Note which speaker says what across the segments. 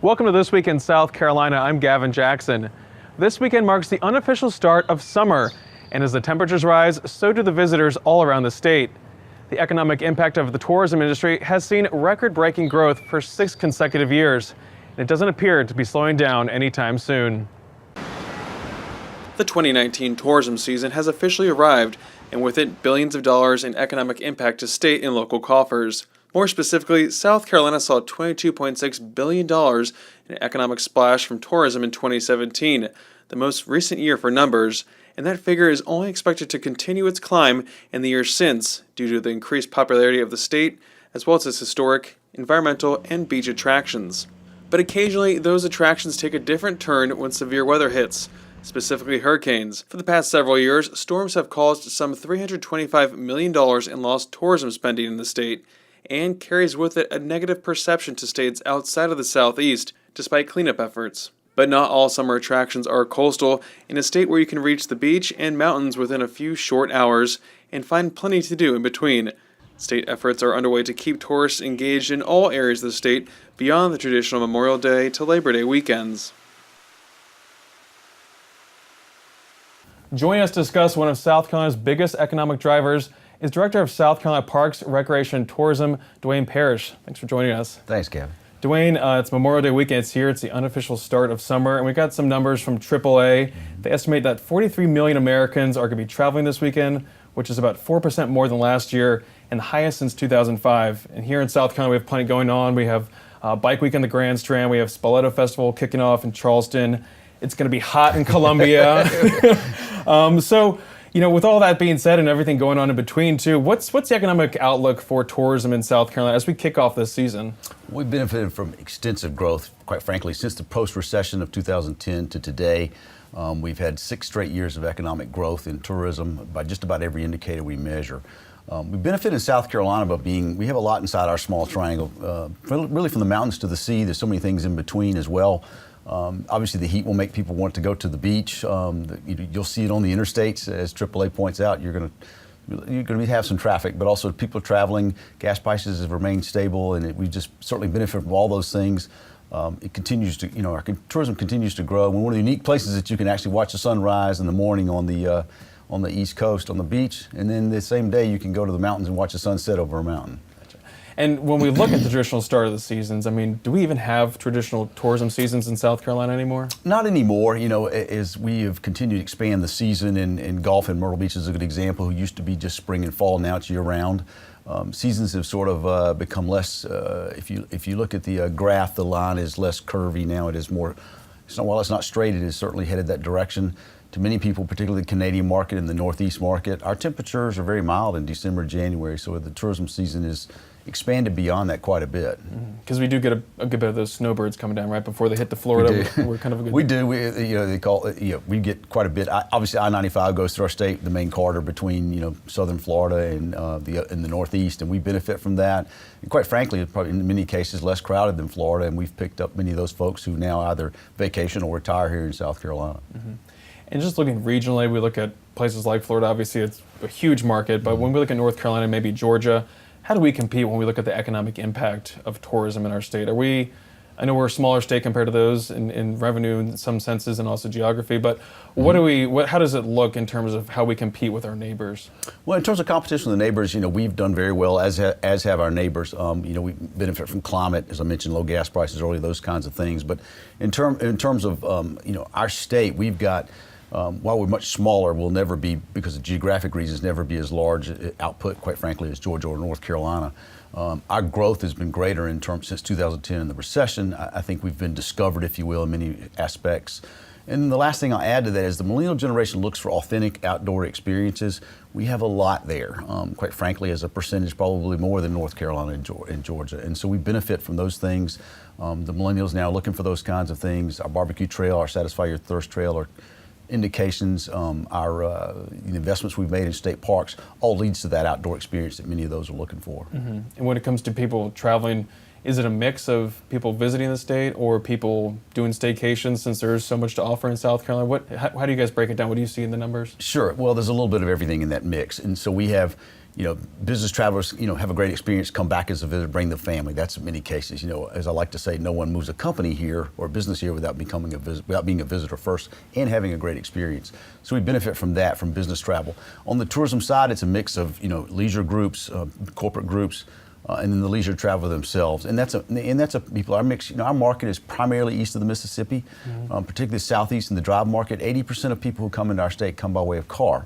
Speaker 1: Welcome to This Week in South Carolina. I'm Gavin Jackson. This weekend marks the unofficial start of summer, and as the temperatures rise, so do the visitors all around the state. The economic impact of the tourism industry has seen record-breaking growth for 6 consecutive years, and it doesn't appear to be slowing down anytime soon. The 2019 tourism season has officially arrived, and with it, billions of dollars in economic impact to state and local coffers. More specifically, South Carolina saw $22.6 billion in economic splash from tourism in 2017, the most recent year for numbers, and that figure is only expected to continue its climb in the years since due to the increased popularity of the state, as well as its historic, environmental, and beach attractions. But occasionally, those attractions take a different turn when severe weather hits, specifically hurricanes. For the past several years, storms have caused some $325 million in lost tourism spending in the state, and carries with it a negative perception to states outside of the Southeast, despite cleanup efforts. But not all summer attractions are coastal, in a state where you can reach the beach and mountains within a few short hours, and find plenty to do in between. State efforts are underway to keep tourists engaged in all areas of the state beyond the traditional Memorial Day to Labor Day weekends. Joining us to discuss one of South Carolina's biggest economic drivers is Director of South Carolina Parks, Recreation, and Tourism, Dwayne Parrish. Thanks for joining us.
Speaker 2: Thanks, Gavin.
Speaker 1: Dwayne, it's Memorial Day weekend. It's here. It's the unofficial start of summer, and we got some numbers from AAA. They estimate that 43 million Americans are going to be traveling this weekend, which is about 4% more than last year and the highest since 2005. And here in South Carolina, we have plenty going on. We have Bike Week on the Grand Strand. We have Spoleto Festival kicking off in Charleston. It's going to be hot in Columbia. With all that being said and everything going on in between too, what's the economic outlook for tourism in South Carolina as we kick off this season?
Speaker 2: We've benefited from extensive growth, quite frankly, since the post-recession of 2010 to today. We've had 6 straight years of economic growth in tourism by just about every indicator we measure. We benefit in South Carolina by we have a lot inside our small triangle, really from the mountains to the sea. There's so many things in between as well. Obviously, the heat will make people want to go to the beach. You'll see it on the interstates, as AAA points out. You're going to have some traffic, but also people traveling. Gas prices have remained stable, and we just certainly benefit from all those things. It continues to, our tourism continues to grow. We're one of the unique places that you can actually watch the sunrise in the morning on the East Coast on the beach, and then the same day you can go to the mountains and watch the sunset over a mountain.
Speaker 1: And when we look at the traditional start of the seasons, do we even have traditional tourism seasons in South Carolina anymore?
Speaker 2: Not anymore. As we have continued to expand the season, and golf in Myrtle Beach is a good example, who used to be just spring and fall, now it's year-round. Seasons have sort of become less, if you look at the graph, the line is less curvy now. It is more, while it's not straight, it is certainly headed that direction. To many people, particularly the Canadian market and the Northeast market, our temperatures are very mild in December, January, so the tourism season is expanded beyond that quite a bit.
Speaker 1: Because we do get a good bit of those snowbirds coming down right before they hit the Florida. We're kind of a good.
Speaker 2: We do. We get quite a bit. Obviously, I-95 goes through our state, the main corridor between southern Florida and the Northeast, and we benefit from that. And quite frankly, probably in many cases less crowded than Florida, and we've picked up many of those folks who now either vacation or retire here in South Carolina.
Speaker 1: And just looking regionally, we look at places like Florida. Obviously, it's a huge market, but when we look at North Carolina, maybe Georgia. How do we compete when we look at the economic impact of tourism in our state? I know we're a smaller state compared to those in revenue in some senses and also geography, but how does it look in terms of how we compete with our neighbors?
Speaker 2: Well, in terms of competition with the neighbors, we've done very well, as have our neighbors. We benefit from climate, as I mentioned, low gas prices earlier, those kinds of things. But in terms of our state, we've got, while we're much smaller, we'll never be, because of geographic reasons, never be as large output, quite frankly, as Georgia or North Carolina. Our growth has been greater since 2010 in the recession. I think we've been discovered, if you will, in many aspects. And the last thing I'll add to that is the millennial generation looks for authentic outdoor experiences. We have a lot there, quite frankly, as a percentage, probably more than North Carolina and Georgia. And so we benefit from those things. The millennials now are looking for those kinds of things. Our barbecue trail, our Satisfy Your Thirst trail, our indications, our investments we've made in state parks, all leads to that outdoor experience that many of those are looking for.
Speaker 1: And when it comes to people traveling, is it a mix of people visiting the state or people doing staycations, since there's so much to offer in South Carolina? How do you guys break it down? What do you see in the numbers?
Speaker 2: Sure. Well, there's a little bit of everything in that mix. And so we have, business travelers, have a great experience, come back as a visitor, bring the family. That's in many cases, as I like to say, no one moves a company here or a business here without without being a visitor first and having a great experience. So we benefit from that, from business travel. On the tourism side, it's a mix of, leisure groups, corporate groups, and then the leisure traveler themselves, and that's people. Our mix, our market is primarily east of the Mississippi, particularly southeast in the drive market. 80% of people who come into our state come by way of car.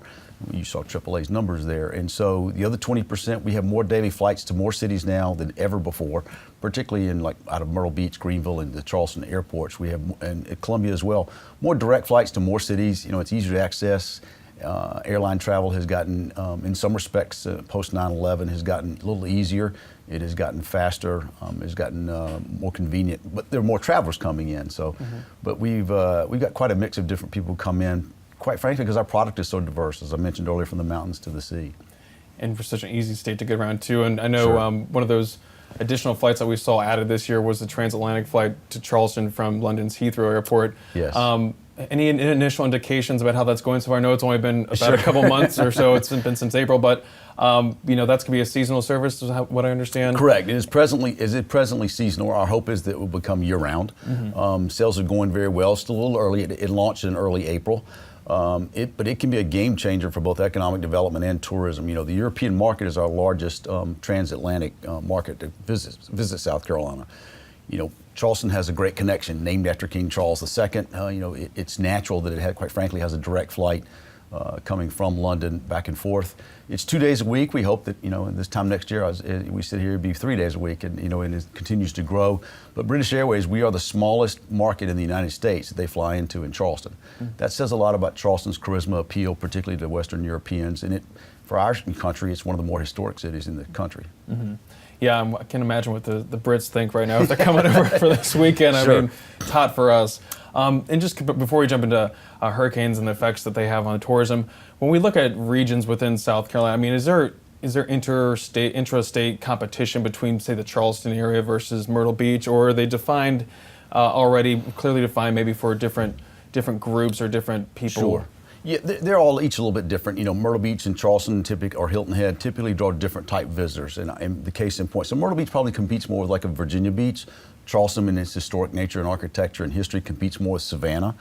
Speaker 2: You saw AAA's numbers there, and so the other 20%, we have more daily flights to more cities now than ever before, particularly in out of Myrtle Beach, Greenville, and the Charleston airports. We have, and at Columbia as well, more direct flights to more cities. It's easier to access. Airline travel has gotten, in some respects, post 9/11 has gotten a little easier. It has gotten faster. Has gotten more convenient. But there are more travelers coming in. So, but we've got quite a mix of different people who come in. Quite frankly, because our product is so diverse, as I mentioned earlier, from the mountains to the sea.
Speaker 1: And for such an easy state to get around too. And I know one of those additional flights that we saw added this year was the transatlantic flight to Charleston from London's Heathrow Airport.
Speaker 2: Yes.
Speaker 1: Any initial indications about how that's going so far? I know it's only been about a couple months or so. It's been since April, but that's going to be a seasonal service, is what I understand.
Speaker 2: Correct. It is presently seasonal. Our hope is that it will become year-round. Sales are going very well. Still a little early. It launched in early April. But it can be a game changer for both economic development and tourism. The European market is our largest transatlantic market to visit South Carolina. Charleston has a great connection, named after King Charles II. It's natural that it quite frankly, has a direct flight coming from London back and forth. It's 2 days a week. We hope that, this time next year, we sit here, it'd be 3 days a week, and, it continues to grow. But British Airways, we are the smallest market in the United States that they fly into in Charleston. That says a lot about Charleston's charisma appeal, particularly to Western Europeans. And for our country, it's one of the more historic cities in the country.
Speaker 1: Yeah, I can imagine what the Brits think right now if they're coming over for this weekend.
Speaker 2: Sure.
Speaker 1: I mean, it's hot for us. And just before we jump into hurricanes and the effects that they have on tourism, when we look at regions within South Carolina, I mean, is there intrastate competition between, say, the Charleston area versus Myrtle Beach, or are they defined already, clearly defined, maybe for different groups or different people?
Speaker 2: Sure. Yeah, they're all each a little bit different. Myrtle Beach and Charleston or Hilton Head typically draw different type visitors. And the case in point, so Myrtle Beach probably competes more with like a Virginia Beach. Charleston, in its historic nature and architecture and history, competes more with Savannah.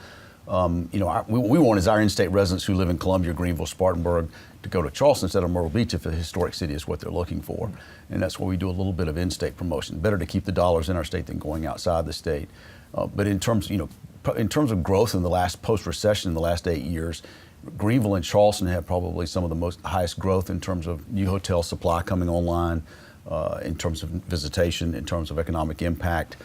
Speaker 2: What we want is our in-state residents who live in Columbia, Greenville, Spartanburg to go to Charleston instead of Myrtle Beach if the historic city is what they're looking for. And that's where we do a little bit of in-state promotion. Better to keep the dollars in our state than going outside the state. But in terms of growth in the last post-recession in the last 8 years, Greenville and Charleston have probably some of the highest growth in terms of new hotel supply coming online, in terms of visitation, in terms of economic impact.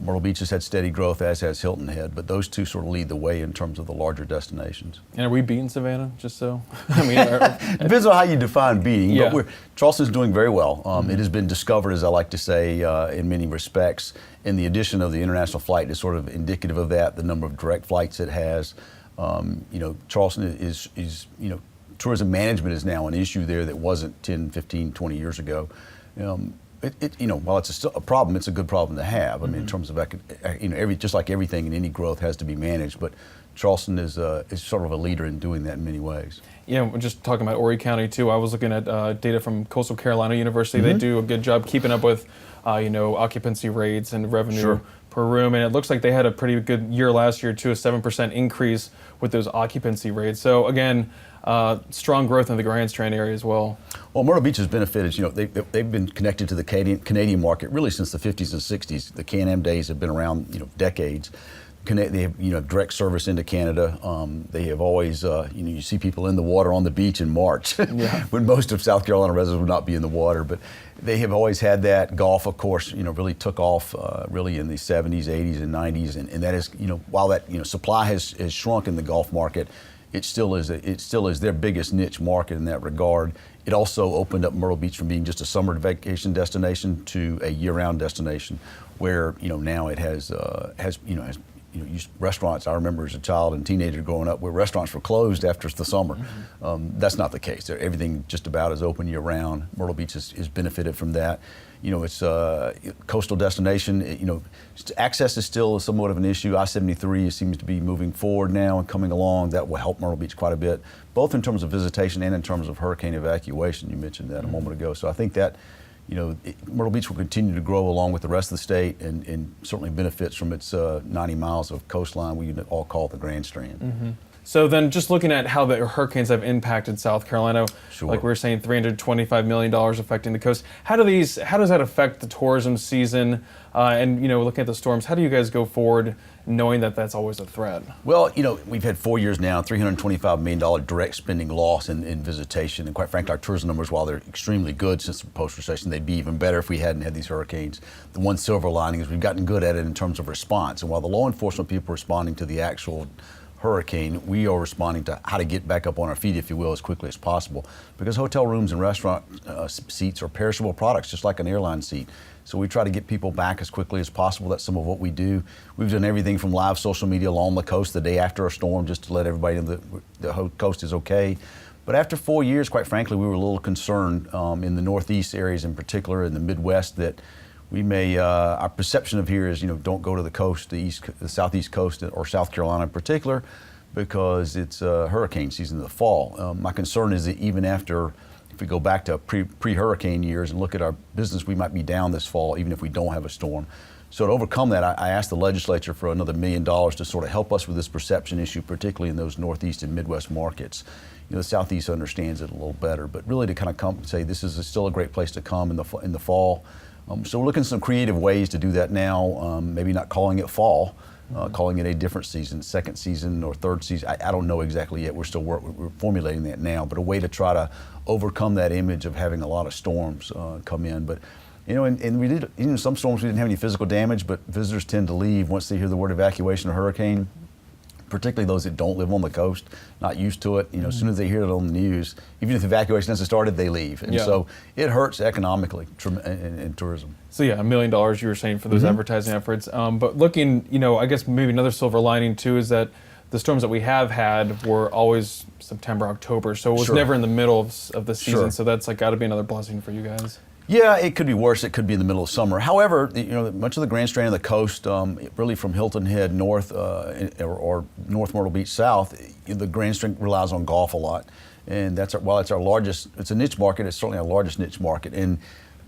Speaker 2: Myrtle Beach has had steady growth, as has Hilton Head, but those two sort of lead the way in terms of the larger destinations.
Speaker 1: And are we beating Savannah, just so? I mean,
Speaker 2: depends on how you define beating,
Speaker 1: yeah.
Speaker 2: But Charleston's doing very well. It has been discovered, as I like to say, in many respects. And the addition of the international flight is sort of indicative of that, the number of direct flights it has. Charleston is tourism management is now an issue there that wasn't 10, 15, 20 years ago. While it's still a problem, it's a good problem to have. I mean, in terms of, just like everything in any growth has to be managed, but Charleston is sort of a leader in doing that in many ways.
Speaker 1: Yeah, we're just talking about Horry County too. I was looking at data from Coastal Carolina University. They do a good job keeping up with, occupancy rates and revenue per room, and it looks like they had a pretty good year last year too, a 7% increase with those occupancy rates. So again, strong growth in the Grand Strand area as well.
Speaker 2: Well, Myrtle Beach has benefited. They've been connected to the Canadian market really since the 50s and 60s. The Can-Am days have been around, decades. They have, direct service into Canada. They have always, you see people in the water on the beach in March, when most of South Carolina residents would not be in the water. But they have always had that. Golf, of course, really took off really in the 70s, 80s, and 90s, and that is, while that supply has shrunk in the golf market, it still is their biggest niche market in that regard. It also opened up Myrtle Beach from being just a summer vacation destination to a year-round destination, where now it has restaurants, I remember as a child and teenager growing up, where restaurants were closed after the summer. That's not the case. Everything just about is open year round. Myrtle Beach has benefited from that. It's a coastal destination. Access is still somewhat of an issue. I-73 seems to be moving forward now and coming along. That will help Myrtle Beach quite a bit, both in terms of visitation and in terms of hurricane evacuation. You mentioned that a moment ago. So I think that Myrtle Beach will continue to grow along with the rest of the state and certainly benefits from its 90 miles of coastline we all call the Grand Strand.
Speaker 1: So then just looking at how the hurricanes have impacted South Carolina,
Speaker 2: Sure.
Speaker 1: like we were saying, $325 million affecting the coast. How does that affect the tourism season? And looking at the storms, how do you guys go forward knowing that that's always a threat?
Speaker 2: Well, we've had 4 years now, $325 million direct spending loss in visitation. And quite frankly, our tourism numbers, while they're extremely good since the post-recession, they'd be even better if we hadn't had these hurricanes. The one silver lining is we've gotten good at it in terms of response. And while the law enforcement people are responding to the actual hurricane, we are responding to how to get back up on our feet, if you will, as quickly as possible. Because hotel rooms and restaurant seats are perishable products, just like an airline seat. So we try to get people back as quickly as possible. That's some of what we do. We've done everything from live social media along the coast the day after a storm, just to let everybody know the whole coast is okay. But after 4 years, quite frankly, we were a little concerned in the Northeast areas in particular, in the Midwest, that we may, our perception of here is, don't go to the coast, the Southeast coast, or South Carolina in particular, because it's hurricane season in the fall. My concern is that even after, if we go back to pre-hurricane years and look at our business, we might be down this fall, even if we don't have a storm. So to overcome that, I asked the legislature for another $1 million to sort of help us with this perception issue, particularly in those Northeast and Midwest markets. The Southeast understands it a little better, but really to kind of come and say this is still a great place to come in the fall. So we're looking at some creative ways to do that now, maybe not calling it fall, calling it a different season, second season or third season. I don't know exactly yet. We're still we're formulating that now, but a way to try to overcome that image of having a lot of storms come in. But and we did, some storms we didn't have any physical damage, but visitors tend to leave once they hear the word evacuation or hurricane, particularly those that don't live on the coast, not used to it. As soon as they hear it on the news, even if the evacuation hasn't started, they leave. And so it hurts economically in tourism.
Speaker 1: So yeah, $1 million you were saying for those advertising efforts. But looking, I guess maybe another silver lining too is that the storms that we have had were always September, October. So it was never in the middle of the season. So that's got to be another blessing for you guys.
Speaker 2: Yeah, it could be worse. It could be in the middle of summer. However, much of the Grand Strand of the coast, really from Hilton Head north or North Myrtle Beach south, the Grand Strand relies on golf a lot, and while it's our largest, it's a niche market. It's certainly our largest niche market, and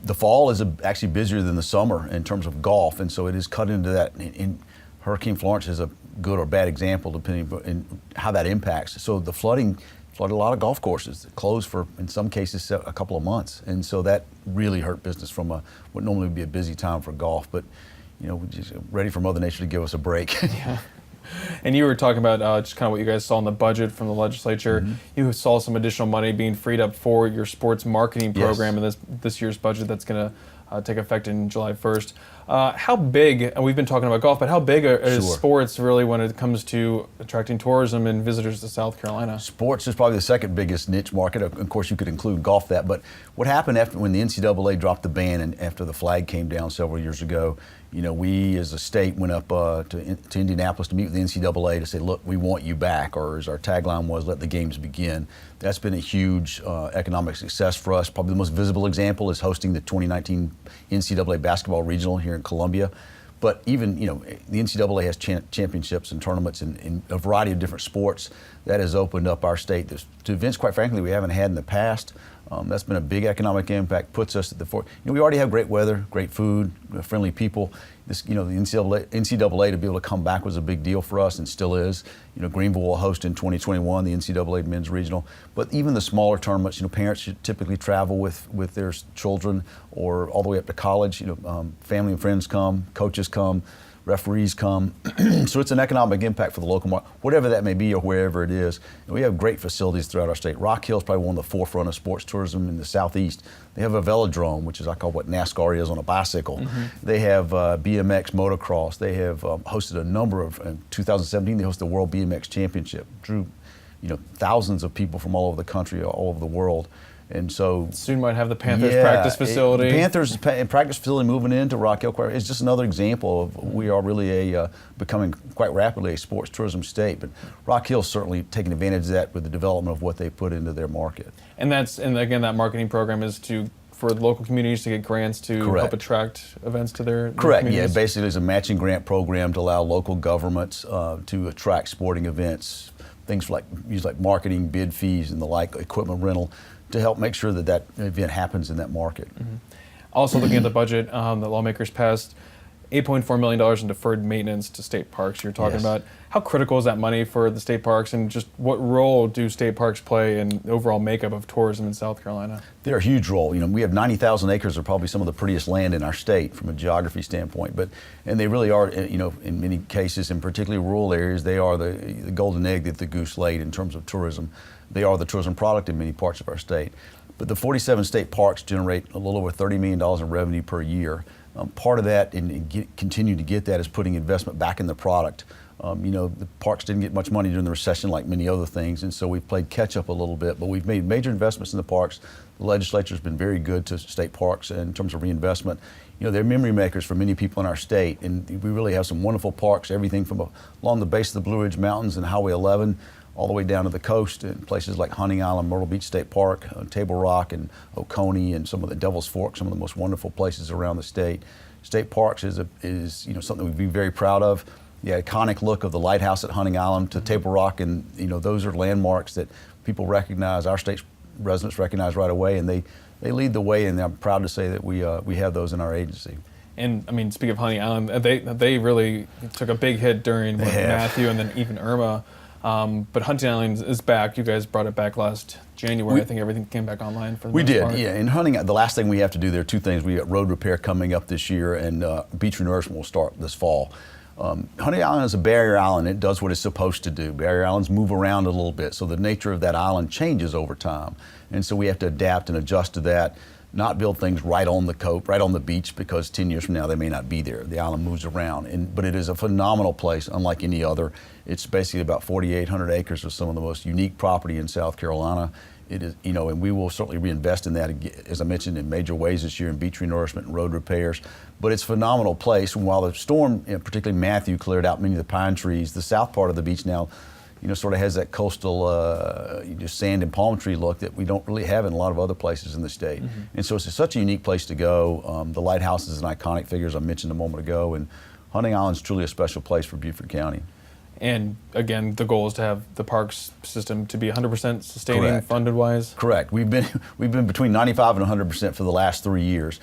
Speaker 2: the fall is actually busier than the summer in terms of golf, and so it is cut into that. And Hurricane Florence is a good or bad example, depending on how that impacts. So the flooded a lot of golf courses, closed for, in some cases, a couple of months. And so that really hurt business from what normally would be a busy time for golf. But, we're just ready for Mother Nature to give us a break.
Speaker 1: Yeah. And you were talking about just kind of what you guys saw in the budget from the legislature. You saw some additional money being freed up for your sports marketing program in this year's budget that's going to take effect in July 1st. How big, and we've been talking about golf, but how big is sports really when it comes to attracting tourism and visitors to South Carolina? Sports
Speaker 2: is probably the second biggest niche market. Of course, you could include golf that, but what happened when the NCAA dropped the ban and after the flag came down several years ago, we as a state went up to Indianapolis to meet with the NCAA to say, look, we want you back, or as our tagline was, let the games begin. That's been a huge economic success for us. Probably the most visible example is hosting the 2019 NCAA basketball regional here in Columbia. But even, the NCAA has championships and tournaments in a variety of different sports. That has opened up our state to events, quite frankly, we haven't had in the past. That's been a big economic impact, puts us at the fore. We already have great weather, great food, friendly people. The NCAA to be able to come back was a big deal for us and still is. Greenville will host in 2021 the NCAA men's regional. But even the smaller tournaments, parents should typically travel with their children or all the way up to college. Family and friends come, coaches come, referees come. So it's an economic impact for the local market, whatever that may be or wherever it is. And we have great facilities throughout our state. Rock Hill is probably one of the forefront of sports tourism in the Southeast. They have a velodrome, which is I call what NASCAR is on a bicycle. They have BMX motocross. They have hosted a number of, in 2017 they hosted the World BMX Championship. Drew thousands of people from all over the country, all over the world. And so
Speaker 1: Soon might have the Panthers practice facility.
Speaker 2: Panthers practice facility moving into Rock Hill is just another example of we are really becoming quite rapidly a sports tourism state. But Rock Hill's certainly taking advantage of that with the development of what they put into their market.
Speaker 1: And again, that marketing program is for local communities to get grants to help attract events to their communities?
Speaker 2: Yeah, basically there's a matching grant program to allow local governments to attract sporting events, things like marketing, bid fees and the like, equipment rental, to help make sure that event happens in that market.
Speaker 1: Mm-hmm. Also looking at the budget, the lawmakers passed $8.4 million in deferred maintenance to state parks. You're talking about how critical is that money for the state parks, and just what role do state parks play in the overall makeup of tourism in South Carolina?
Speaker 2: They're a huge role. We have 90,000 acres of probably some of the prettiest land in our state from a geography standpoint, and they really are, in many cases, in particularly rural areas, they are the golden egg that the goose laid in terms of tourism. They are the tourism product in many parts of our state. But the 47 state parks generate a little over $30 million in revenue per year. Part of that, and continue to get that, is putting investment back in the product. The parks didn't get much money during the recession like many other things, and so we've played catch up a little bit, but we've made major investments in the parks. The legislature's been very good to state parks in terms of reinvestment. They're memory makers for many people in our state, and we really have some wonderful parks, everything from along the base of the Blue Ridge Mountains and Highway 11 all the way down to the coast in places like Hunting Island, Myrtle Beach State Park, Table Rock, and Oconee, and some of the Devil's Fork, some of the most wonderful places around the state. State parks is something we'd be very proud of. The iconic look of the lighthouse at Hunting Island to Table Rock, and those are landmarks that people recognize, our state residents recognize right away, and they lead the way, and I'm proud to say that we have those in our agency.
Speaker 1: And speaking of Hunting Island, they really took a big hit during Matthew and then even Irma. But Hunting Island is back. You guys brought it back last January. I think everything came back online for the most part.
Speaker 2: Yeah. In Hunting, the last thing we have to do, there are two things. We got road repair coming up this year, and beach renourishment will start this fall. Hunting Island is a barrier island. It does what it's supposed to do. Barrier islands move around a little bit, so the nature of that island changes over time. And so we have to adapt and adjust to that, not build things right on the beach, because 10 years from now they may not be there. The island moves around, but it is a phenomenal place, unlike any other. It's basically about 4,800 acres of some of the most unique property in South Carolina. It is, and we will certainly reinvest in that, as I mentioned, in major ways this year in beach renourishment and road repairs. But it's a phenomenal place. And while the storm, particularly Matthew, cleared out many of the pine trees, the south part of the beach now, sort of has that coastal just sand and palm tree look that we don't really have in a lot of other places in the state. Mm-hmm. And so it's such a unique place to go. The lighthouse is an iconic figure, as I mentioned a moment ago, and Hunting Island is truly a special place for Beaufort County.
Speaker 1: And again, the goal is to have the parks system to be 100% sustaining, funded-wise?
Speaker 2: Correct. We've been between 95 and 100% for the last 3 years.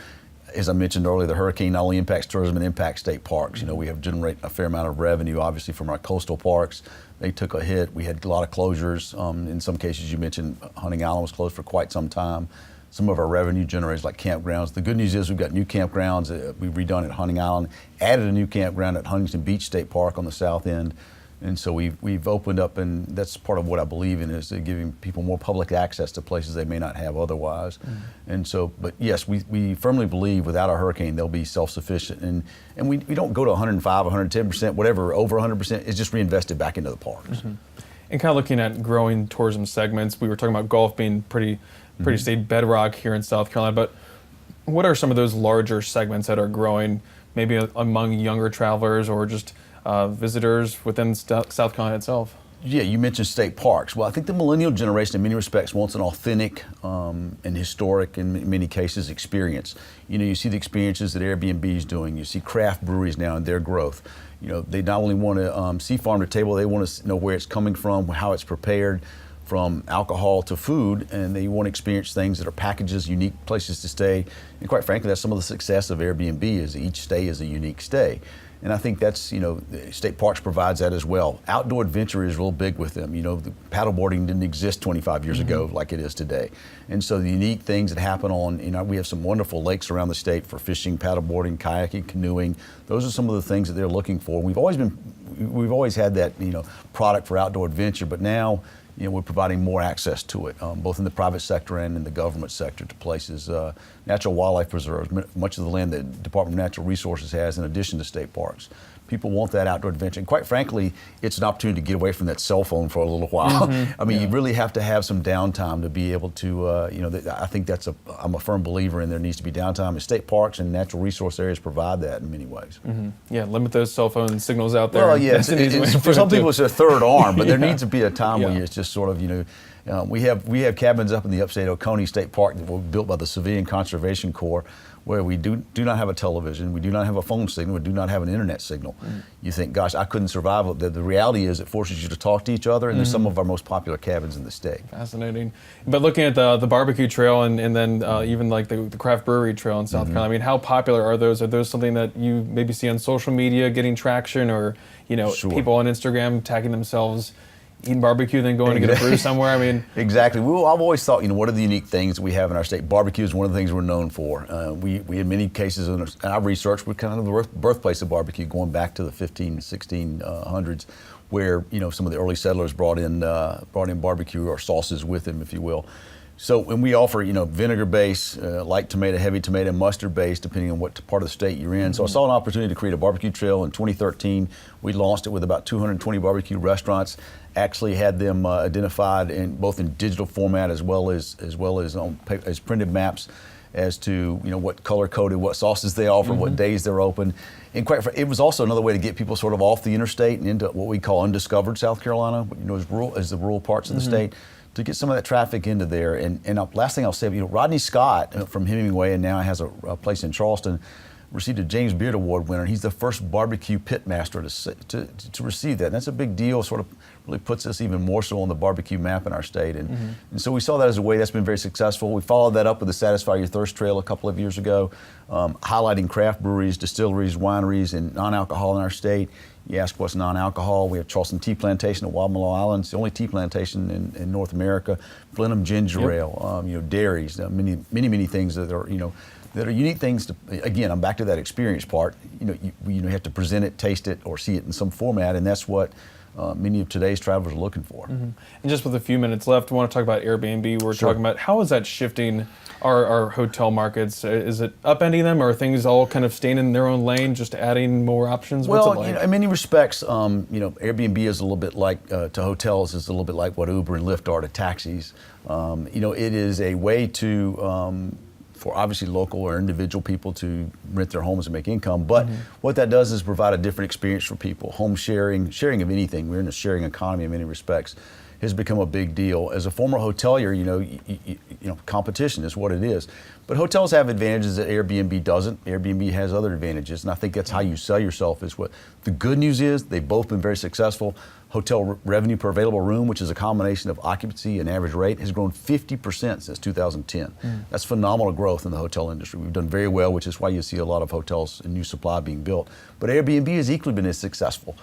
Speaker 2: As I mentioned earlier, the hurricane not only impacts tourism, it impacts state parks. We have generated a fair amount of revenue, obviously, from our coastal parks. They took a hit. We had a lot of closures. In some cases, you mentioned Hunting Island was closed for quite some time. Some of our revenue generators, like campgrounds. The good news is we've got new campgrounds. We've redone at Hunting Island, added a new campground at Huntington Beach State Park on the south end. And so we've opened up, and that's part of what I believe in, is giving people more public access to places they may not have otherwise. Mm-hmm. And so, but yes, we firmly believe without a hurricane they'll be self-sufficient, and we don't go to 105, 110%, whatever, over 100%, it's just reinvested back into the parks. Mm-hmm.
Speaker 1: And kind of looking at growing tourism segments, we were talking about golf being pretty state bedrock here in South Carolina, but what are some of those larger segments that are growing, maybe among younger travelers or just visitors within South Carolina itself?
Speaker 2: Yeah, you mentioned state parks. Well, I think the millennial generation in many respects wants an authentic and historic, in many cases, experience. You see the experiences that Airbnb is doing. You see craft breweries now and their growth. They not only want to see farm to table, they want to know where it's coming from, how it's prepared, from alcohol to food, and they want to experience things that are packages, unique places to stay. And quite frankly, that's some of the success of Airbnb, is each stay is a unique stay. And I think that's, state parks provides that as well. Outdoor adventure is real big with them. The paddleboarding didn't exist 25 years ago like it is today. And so the unique things that happen on, we have some wonderful lakes around the state for fishing, paddleboarding, kayaking, canoeing. Those are some of the things that they're looking for. We've always had that, product for outdoor adventure, but now, we're providing more access to it, both in the private sector and in the government sector, to places. Natural wildlife preserves, much of the land that the Department of Natural Resources has, in addition to state parks. People want that outdoor adventure. And quite frankly, it's an opportunity to get away from that cell phone for a little while. I mean, you really have to have some downtime to be able to, I think I'm a firm believer in there needs to be downtime. And state parks and natural resource areas provide that in many ways.
Speaker 1: Yeah, limit those cell phone signals out there.
Speaker 2: Well, yeah, for some people it's a third arm, but there
Speaker 1: Yeah.
Speaker 2: needs to be a time when it's just sort of, we have cabins up in the upstate Oconee State Park that were built by the Civilian Conservation Corps, where we do not have a television, we do not have a phone signal, we do not have an internet signal. You think, gosh, I couldn't survive it. The reality is it forces you to talk to each other, and they're some of our most popular cabins in the state.
Speaker 1: Fascinating. But looking at the barbecue trail and then even like the craft brewery trail in South Carolina, I mean, how popular are those? Are those something that you maybe see on social media getting traction, or
Speaker 2: Sure.
Speaker 1: people on Instagram tagging themselves eating barbecue, then going to get a brew somewhere? I mean,
Speaker 2: exactly. I've always thought, what are the unique things that we have in our state? Barbecue is one of the things we're known for. We in many cases in our research, we're kind of the birthplace of barbecue, going back to the 1600s, where some of the early settlers brought in barbecue or sauces with them, if you will. So when we offer, vinegar base, light tomato, heavy tomato, mustard base, depending on what part of the state you're in. So I saw an opportunity to create a barbecue trail in 2013. We launched it with about 220 barbecue restaurants. Actually had them identified both in digital format as well as on as printed maps as to what color coded, what sauces they offer, what days they're open. And quite frankly, it was also another way to get people sort of off the interstate and into what we call undiscovered South Carolina, as the rural parts of the state, to get some of that traffic into there. And last thing I'll say, Rodney Scott from Hemingway, and now has a place in Charleston, received a James Beard Award winner. He's the first barbecue pit master to receive that. And that's a big deal, sort of really puts us even more so on the barbecue map in our state. And so we saw that as a way that's been very successful. We followed that up with the Satisfy Your Thirst Trail a couple of years ago, highlighting craft breweries, distilleries, wineries, and non-alcohol in our state. You ask what's non-alcohol. We have Charleston Tea Plantation at Wadmalaw Island. It's the only tea plantation in North America. Blenheim Ginger Ale, dairies, many things that are, that are unique things to, again, I'm back to that experience part. You have to present it, taste it, or see it in some format, and that's what many of today's travelers are looking for.
Speaker 1: And just with a few minutes left, I want to talk about Airbnb. We're talking about how is that shifting our hotel markets? Is it upending them, or are things all kind of staying in their own lane, just adding more options? What's
Speaker 2: Well,
Speaker 1: it like?
Speaker 2: in many respects, Airbnb is a little bit like to hotels is a little bit like what Uber and Lyft are to taxis. It is a way to for obviously local or individual people to rent their homes and make income. But what that does is provide a different experience for people. Home sharing of anything. We're in a sharing economy in many respects. Has become a big deal. As a former hotelier, competition is what it is. But hotels have advantages that Airbnb doesn't. Airbnb has other advantages, and I think that's how you sell yourself. Is what the good news is. They've both been very successful. Hotel revenue per available room, which is a combination of occupancy and average rate, has grown 50% since 2010. That's phenomenal growth in the hotel industry. We've done very well, which is why you see a lot of hotels and new supply being built. But Airbnb has equally been as successful.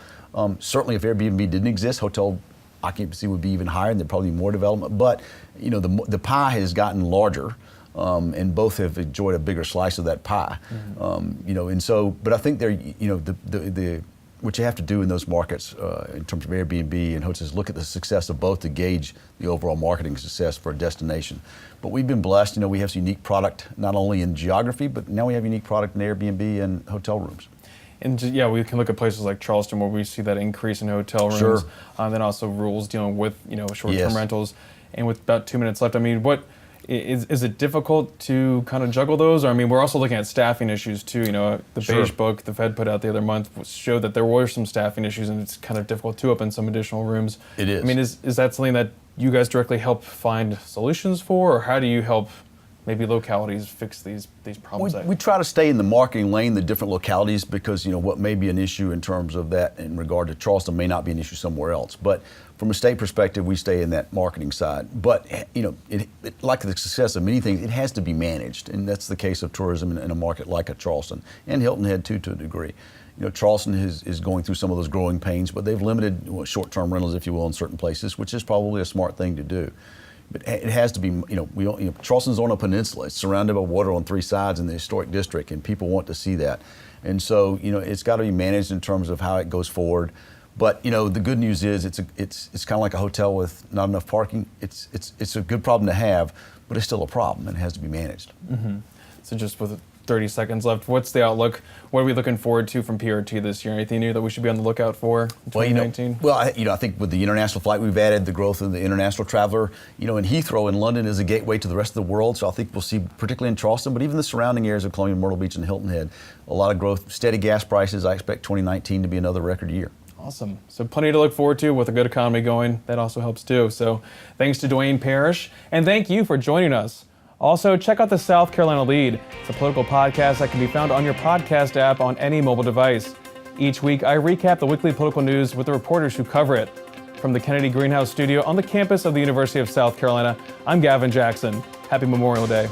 Speaker 2: Certainly, if Airbnb didn't exist, hotel occupancy would be even higher, and there'd probably be more development. But the pie has gotten larger, and both have enjoyed a bigger slice of that pie. And so, but I think what you have to do in those markets in terms of Airbnb and hotels is look at the success of both to gauge the overall marketing success for a destination. But we've been blessed. We have some unique product not only in geography, but now we have unique product in Airbnb and hotel rooms.
Speaker 1: And we can look at places like Charleston where we see that increase in hotel rooms.
Speaker 2: Sure.
Speaker 1: Then also rules dealing with short-term
Speaker 2: Yes.
Speaker 1: rentals. And with about 2 minutes left, I mean, what is it difficult to kind of juggle those? Or, I mean, we're also looking at staffing issues too. The
Speaker 2: Sure.
Speaker 1: Beige Book the Fed put out the other month showed that there were some staffing issues, and it's kind of difficult to open some additional rooms.
Speaker 2: It is.
Speaker 1: I mean, is that something that you guys directly help find solutions for, or how do you help maybe localities fix these problems?
Speaker 2: We try to stay in the marketing lane, the different localities, because what may be an issue in terms of that in regard to Charleston may not be an issue somewhere else. But from a state perspective, we stay in that marketing side. But like the success of many things, it has to be managed, and that's the case of tourism in a market like a Charleston and Hilton Head too, to a degree. Charleston is going through some of those growing pains, but they've limited short-term rentals, if you will, in certain places, which is probably a smart thing to do. But it has to be, Charleston's on a peninsula. It's surrounded by water on three sides in the historic district, and people want to see that. And so, it's got to be managed in terms of how it goes forward. But, the good news is it's kind of like a hotel with not enough parking. It's a good problem to have, but it's still a problem, and it has to be managed.
Speaker 1: So just with 30 seconds left. What's the outlook? What are we looking forward to from PRT this year? Anything new that we should be on the lookout for in 2019?
Speaker 2: I think with the international flight we've added, the growth of the international traveler, in Heathrow and London is a gateway to the rest of the world. So I think we'll see, particularly in Charleston, but even the surrounding areas of Columbia, Myrtle Beach, and Hilton Head, a lot of growth, steady gas prices. I expect 2019 to be another record year.
Speaker 1: Awesome. So plenty to look forward to with a good economy going. That also helps too. So thanks to Dwayne Parrish, and thank you for joining us. Also, check out the South Carolina Lead. It's a political podcast that can be found on your podcast app on any mobile device. Each week, I recap the weekly political news with the reporters who cover it. From the Kennedy Greenhouse studio on the campus of the University of South Carolina, I'm Gavin Jackson. Happy Memorial Day.